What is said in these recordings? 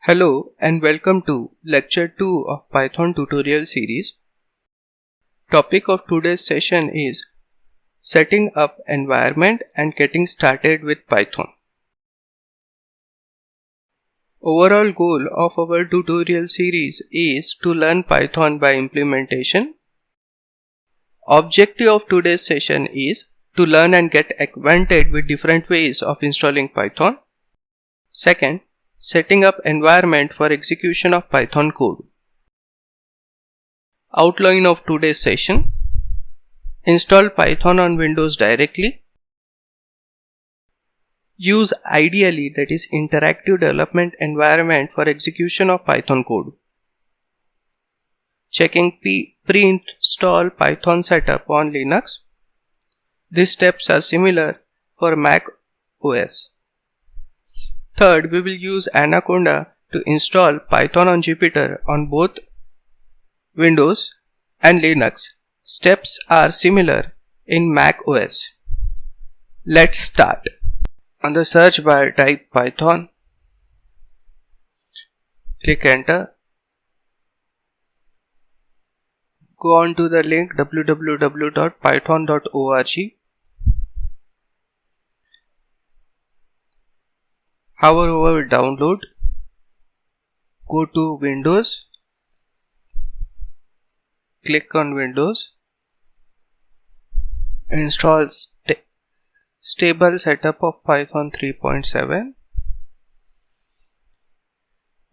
Hello and welcome to lecture 2 of Python tutorial series. Topic of today's session is setting up environment and getting started with Python. Overall goal of our tutorial series is to learn Python by implementation. Objective of today's session is to learn and get acquainted with different ways of installing Python. Second, setting up environment for execution of Python code. Outline of today's session: install Python on Windows directly. Use ideally, that is interactive development environment for execution of Python code. Checking pre-install Python setup on Linux. These steps are similar for Mac OS. Third, we will use Anaconda to install Python on Jupyter on both Windows and Linux. Steps are similar in Mac OS. Let's start. On the search bar, type Python. Click enter. Go on to the link www.python.org. Hover over download. Go to Windows. Click on Windows. Install stable setup of Python 3.7.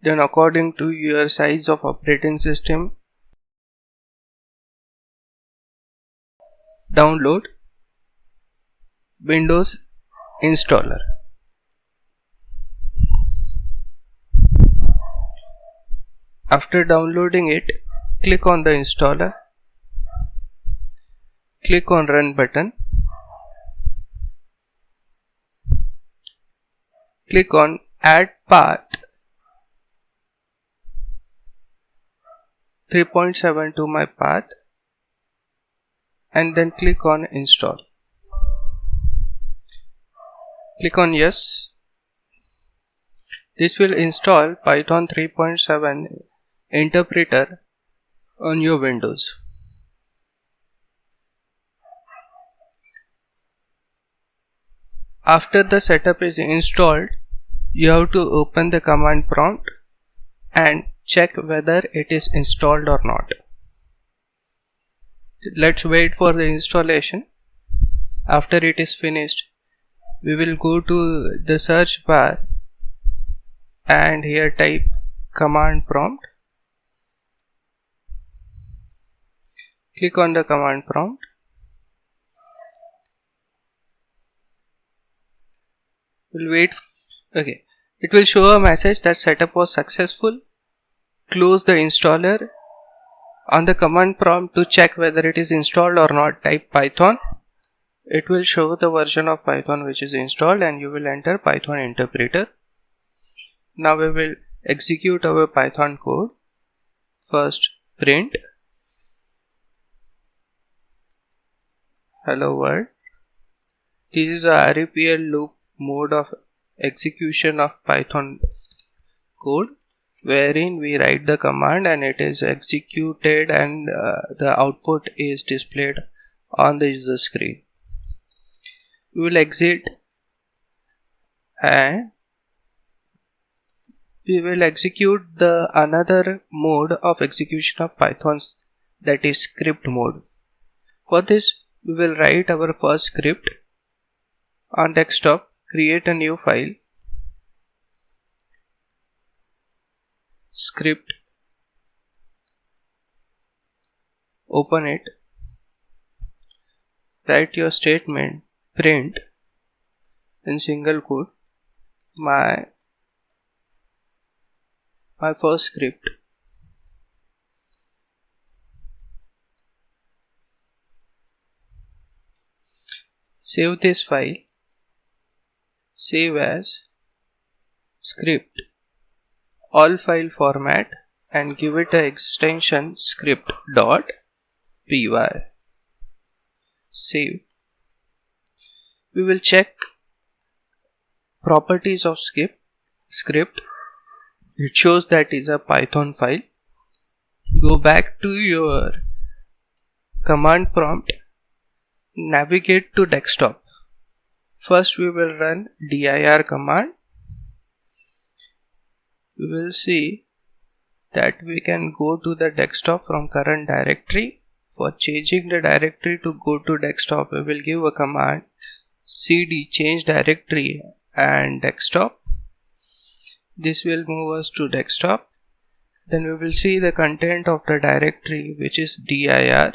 Then according to your size of operating system, download Windows installer. After downloading it, click on the installer. Click on run button. Click on add path 3.7 to my path and then click on install. Click on yes. This will install Python 3.7 interpreter on your Windows. After the setup is installed, you have to open the command prompt and check whether it is installed or not. Let's wait for the installation. After it is finished, we will go to the search bar and here type command prompt. Click on the command prompt. We'll wait. Okay, it will show a message that setup was successful. Close the installer. On the command prompt, to check whether it is installed or not, type Python. It will show the version of Python which is installed and you will enter Python interpreter. Now we will execute our Python code. First, print hello world. This is a REPL loop mode of execution of Python code, wherein we write the command and it is executed and the output is displayed on the user screen. We will exit and we will execute the another mode of execution of Python, that is script mode. For this, we will write our first script on desktop. Create a new file, script, open it, write your statement, print in single quote my first script. Save this file. Save as script, all file format, and give it an extension script.py. Save. We will check properties of script. it shows that is a Python file. Go back to your command prompt, navigate to desktop. First we will run dir command. We will see that we can go to the desktop from current directory. For changing the directory to go to desktop, we will give a command cd change directory and desktop. This will move us to desktop. Then we will see the content of the directory, which is dir.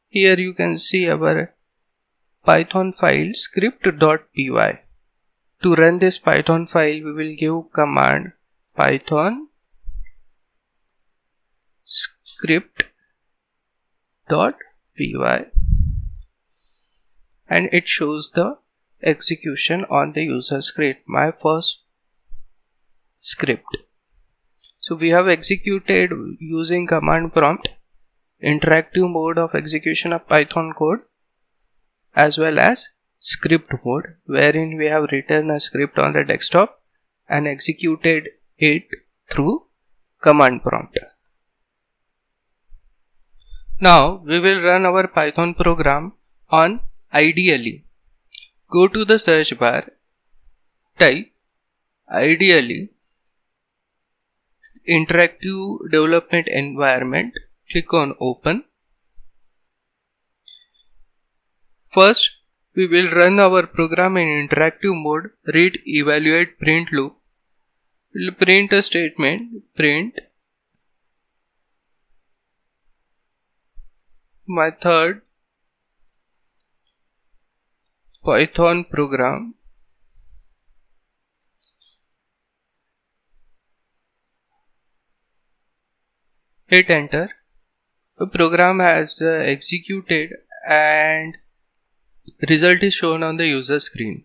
Here you can see our Python file script.py. To run this Python file, we will give command python script.py, and it shows the execution on the user script, my first script. So we have executed using command prompt, interactive mode of execution of Python code, as well as script mode, wherein we have written a script on the desktop and executed it through command prompt. Now we will run our Python program on Ideally. Go to the search bar, type Ideally interactive development environment, click on open. First we will run our program in interactive mode, read, evaluate, print loop. We will print a statement, print my third Python program. Hit enter. The program has executed and result is shown on the user screen.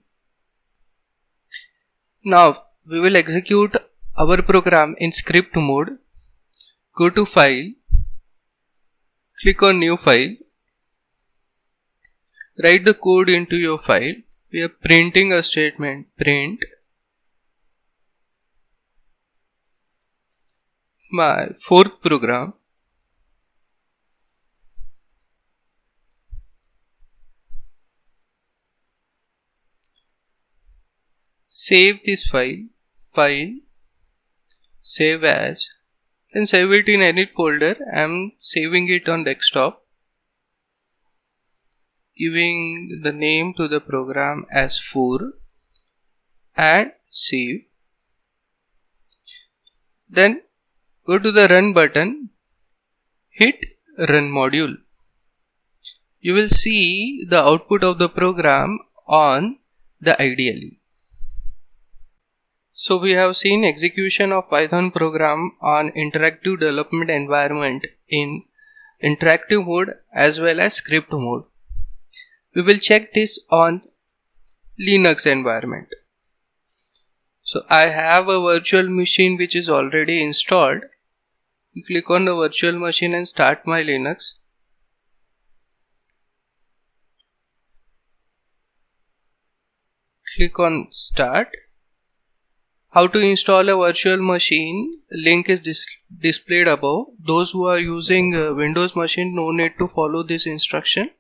Now we will execute our program in script mode. Go to file, click on new file, write the code into your file. We are printing a statement, print my fourth program. Save this file, save as, then save it in edit folder. I am saving it on desktop, giving the name to the program as 4 and save. Then go to the run button, hit run module. You will see the output of the program on the Ideally. So we have seen execution of Python program on interactive development environment in interactive mode as well as script mode. We will check this on Linux environment. So I have a virtual machine which is already installed. You click on the virtual machine and start my Linux. Click on start. How to install a virtual machine, link is displayed above. Those who are using Windows machine, no need to follow this instruction.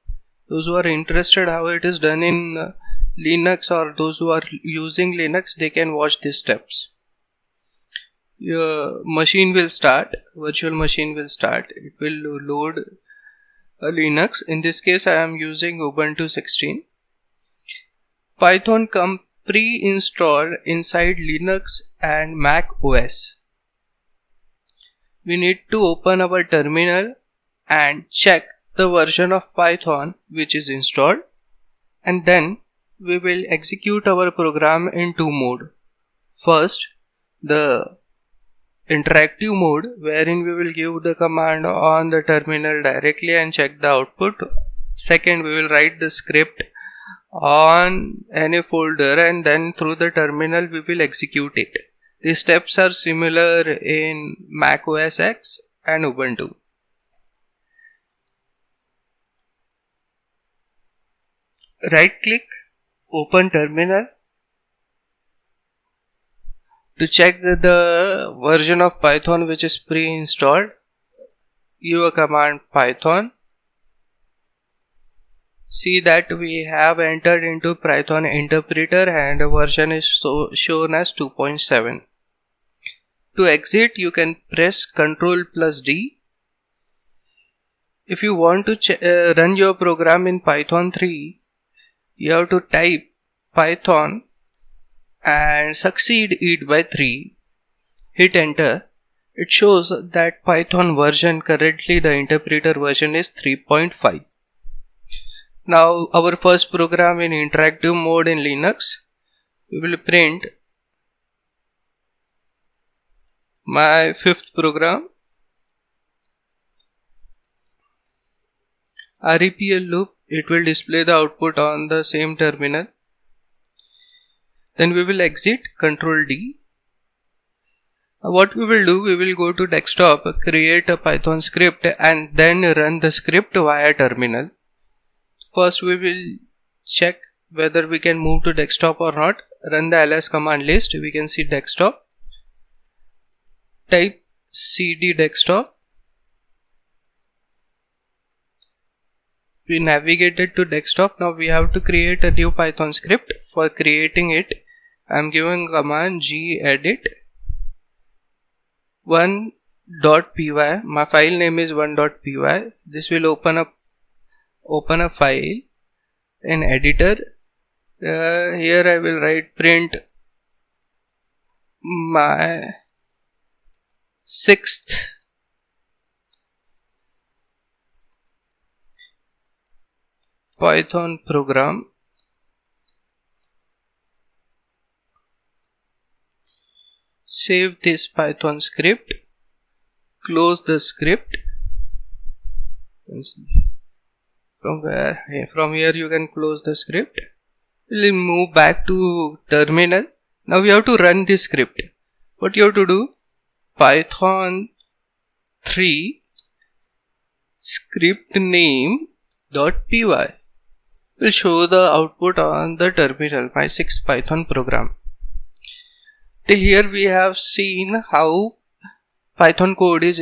Those who are interested how it is done in Linux, or those who are using Linux, they can watch these steps. Your machine will start, virtual machine will start. It will load a Linux. In this case I am using Ubuntu 16. Python comes pre-installed inside Linux and Mac OS. We need to open our terminal and check the version of Python which is installed, and then we will execute our program in two modes. First, the interactive mode, wherein we will give the command on the terminal directly and check the output. Second, we will write the script on any folder and then through the terminal we will execute it. These steps are similar in Mac OS X and Ubuntu. Right click, open terminal. To check the the version of Python which is pre-installed, give a command python. See that we have entered into Python interpreter and the version is shown as 2.7. To exit, you can press Ctrl+D. If you want to run your program in Python 3, you have to type Python and succeed it by 3. Hit enter. It shows that Python version, currently the interpreter version is 3.5. Now our first program in interactive mode in Linux, we will print my fifth program, REPL loop. It will display the output on the same terminal. Then we will exit, Ctrl D. What we will do, we will go to desktop, create a Python script and then run the script via terminal. First we will check whether we can move to desktop or not. Run the ls command list. We can see desktop. Type cd desktop. We navigated to desktop. Now we have to create a new Python script. For creating it, I am giving command gedit 1.py. My file name is 1.py. This will open a file in editor. Here I will write print my sixth Python program. Save this Python script. Close the script. From here you can close the script. We'll move back to terminal. Now we have to run this script. What you have to do? Python 3 script name .py will show the output on the terminal, my 6th Python program. Till here we have seen how Python code is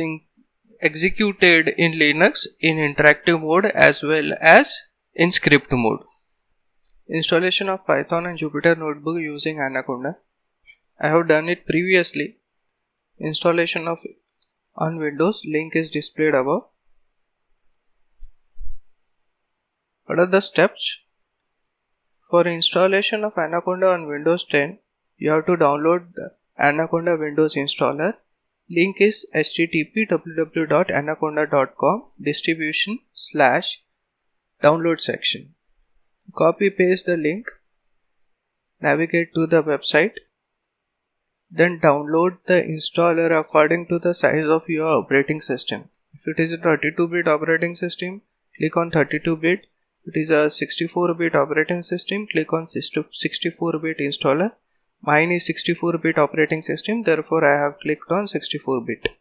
executed in Linux in interactive mode as well as in script mode. Installation of Python and Jupyter Notebook using Anaconda. I have done it previously. Installation of on Windows, link is displayed above. What are the steps? For installation of Anaconda on Windows 10, you have to download the Anaconda Windows installer. Link is http://www.anaconda.com distribution/download section. Copy paste the link, navigate to the website, then download the installer according to the size of your operating system. If it is a 32-bit operating system, click on 32-bit. If it is a 64-bit operating system, click on 64-bit installer. Mine is 64-bit operating system, therefore I have clicked on 64-bit.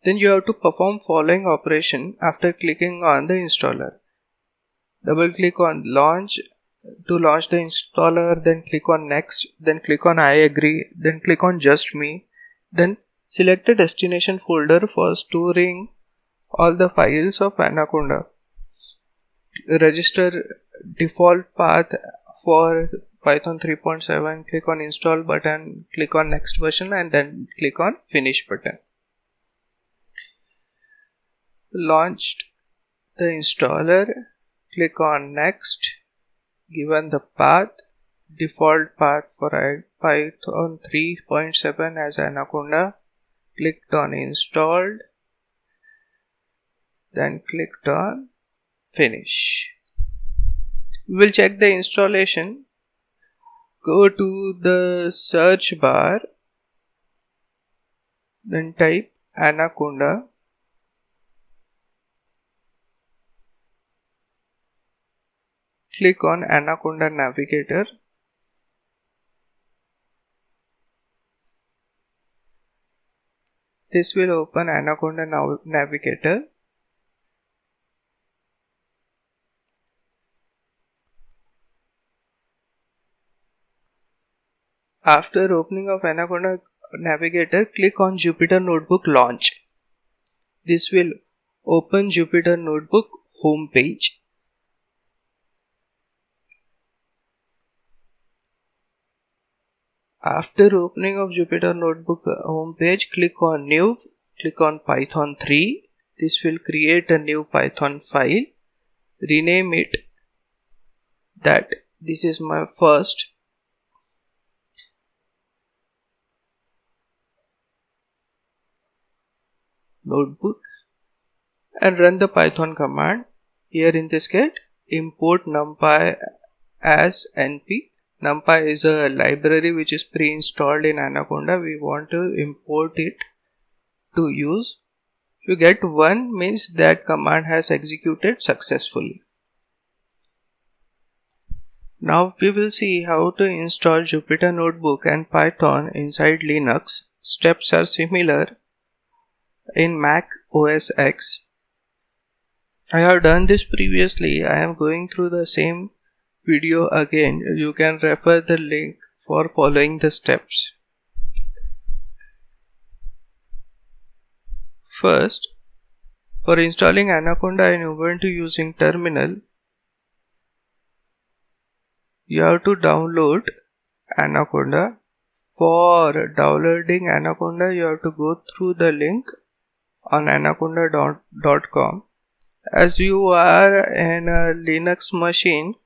Then you have to perform following operation after clicking on the installer. Double click on launch to launch the installer, then click on next, then click on I agree, then click on just me, then select a destination folder for storing all the files of Anaconda. Register default path for Python 3.7, click on install button, click on next version and then click on finish button. Launched the installer, click on next, given the path, default path for Python 3.7 as Anaconda, clicked on installed, then clicked on finish. We will check the installation. Go to the search bar, then type Anaconda. Click on Anaconda Navigator. This will open Anaconda Navigator. After opening of Anaconda navigator, click on Jupyter Notebook Launch. This will open Jupyter Notebook home page. After opening of Jupyter Notebook home page, click on New, click on Python 3. This will create a new Python file. Rename it that this is my first notebook and run the Python command. Here in this case, import NumPy as np. NumPy is a library which is pre-installed in Anaconda. We want to import it to use. If you get 1, means that command has executed successfully. Now we will see how to install Jupyter Notebook and Python inside Linux. Steps are similar in Mac OS X. I have done this previously. I am going through the same video again. You can refer the link for following the steps. First, for installing Anaconda in Ubuntu using terminal, you have to download Anaconda. For downloading Anaconda, you have to go through the link on anaconda.com. As you are in a Linux machine,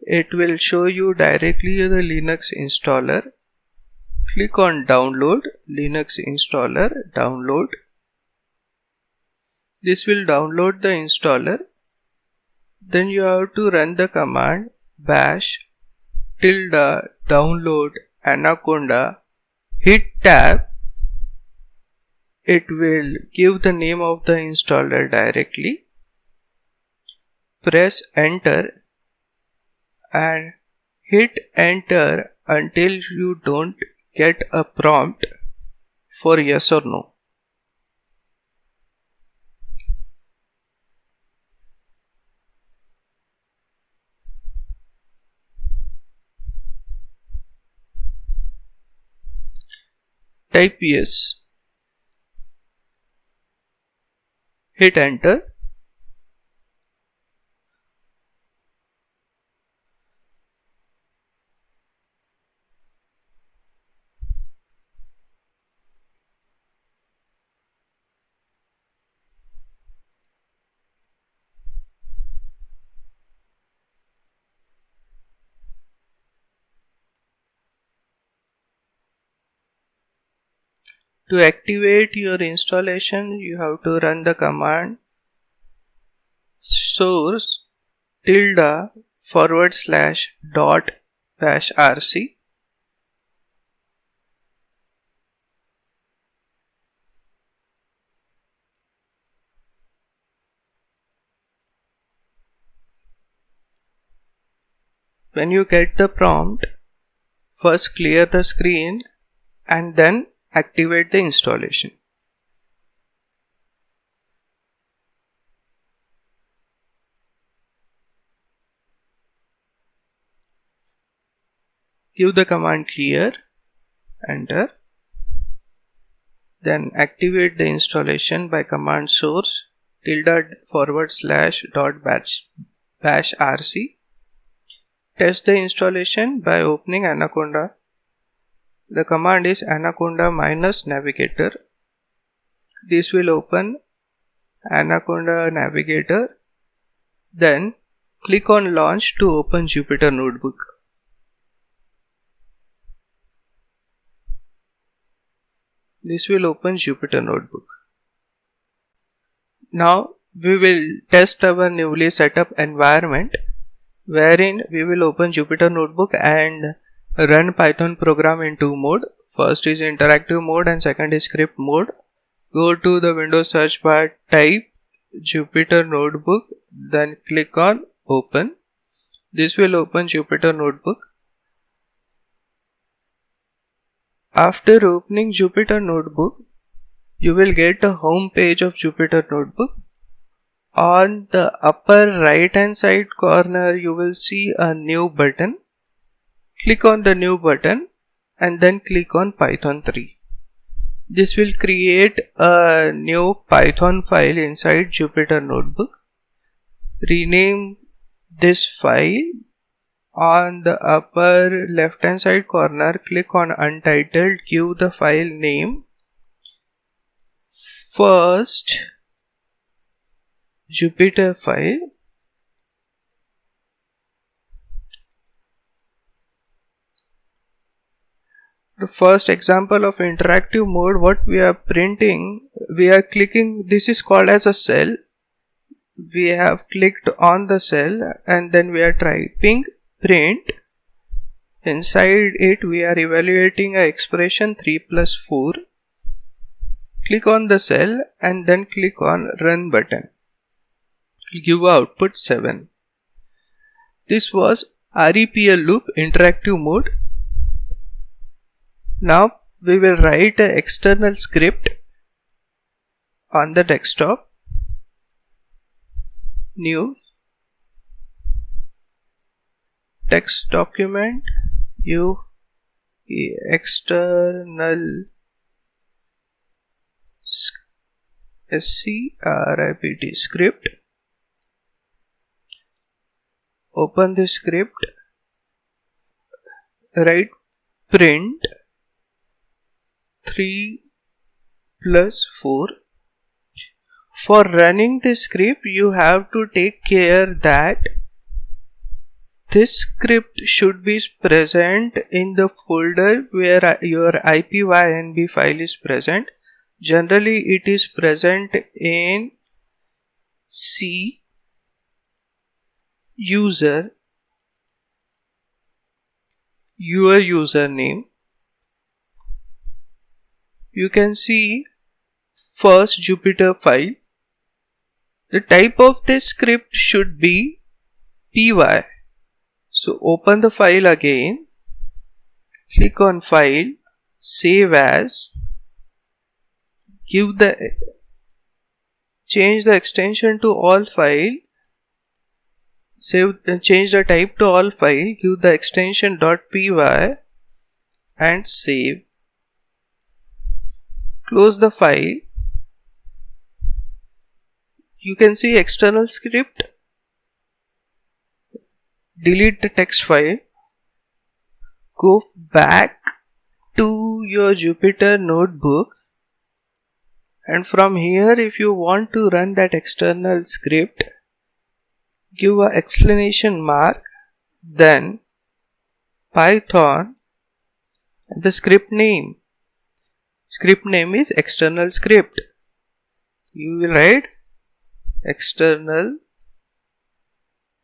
it will show you directly the Linux installer. Click on download, Linux installer, download. This will download the installer. Then you have to run the command bash tilde download Anaconda. Hit tab. It will give the name of the installer directly. Press enter and hit enter until you don't get a prompt for yes or no. Type yes. Hit enter. To activate your installation, you have to run the command source tilde / dot bash rc. When you get the prompt, first clear the screen and then activate the installation. Give the command clear, enter. Then activate the installation by command source tilde / dot bash rc. Test the installation by opening Anaconda. The command is anaconda -navigator. This will open Anaconda Navigator. Then click on launch to open Jupyter Notebook. This will open Jupyter Notebook. Now we will test our newly set up environment, wherein we will open Jupyter Notebook and run Python program in 2 mode. First is interactive mode and second is script mode. Go to the Windows search bar, type Jupyter Notebook, then click on open. This will open Jupyter Notebook. After opening Jupyter Notebook, you will get a home page of Jupyter Notebook. On the upper right hand side corner, you will see a new button. Click on the new button and then click on Python 3. This will create a new Python file inside Jupyter Notebook. Rename this file. On the upper left hand side corner, click on Untitled, give the file name first Jupyter file. The first example of interactive mode, what we are printing, we are clicking, this is called as a cell. We have clicked on the cell and then we are typing print. Inside it we are evaluating an expression 3 plus 4. Click on the cell and then click on run button. Give output 7. This was REPL loop interactive mode. Now we will write an external script on the desktop. New text document, external script script. Open the script, write print 3 plus 4. For running the script, you have to take care that this script should be present in the folder where your IPYNB file is present. Generally, it is present in C user, your username. You can see first Jupyter file. The type of this script should be py. So open the file again, click on file, save as, change the extension to all file, change the type to all file, give the extension .py and save. Close the file. You can see external script. Delete the text file. Go back to your Jupyter Notebook, and from here if you want to run that external script, give a exclamation mark, then Python and the script name. Script name is external script. You will write external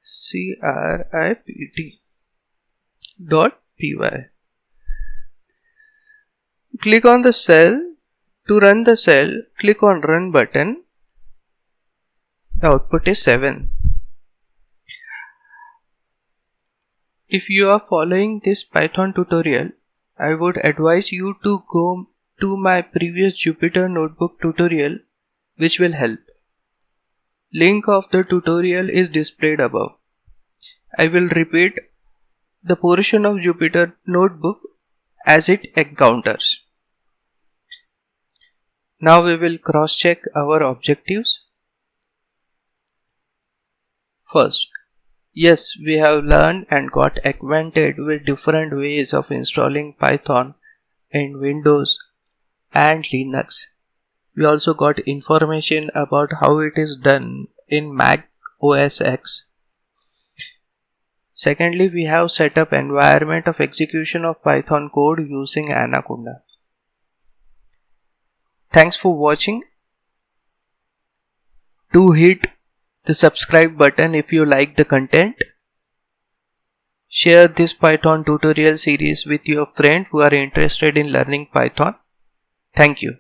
script.py. Click on the cell. To run the cell, click on run button. The output is 7. If you are following this Python tutorial, I would advise you to go to my previous Jupyter Notebook tutorial, which will help. Link of the tutorial is displayed above. I will repeat the portion of Jupyter Notebook as it encounters. Now we will cross-check our objectives. First, yes, we have learned and got acquainted with different ways of installing Python in Windows and Linux. We also got information about how it is done in Mac OS X. Secondly, we have set up environment of execution of Python code using Anaconda. Thanks for watching. Do hit the subscribe button if you like the content. Share this Python tutorial series with your friends who are interested in learning Python. Thank you.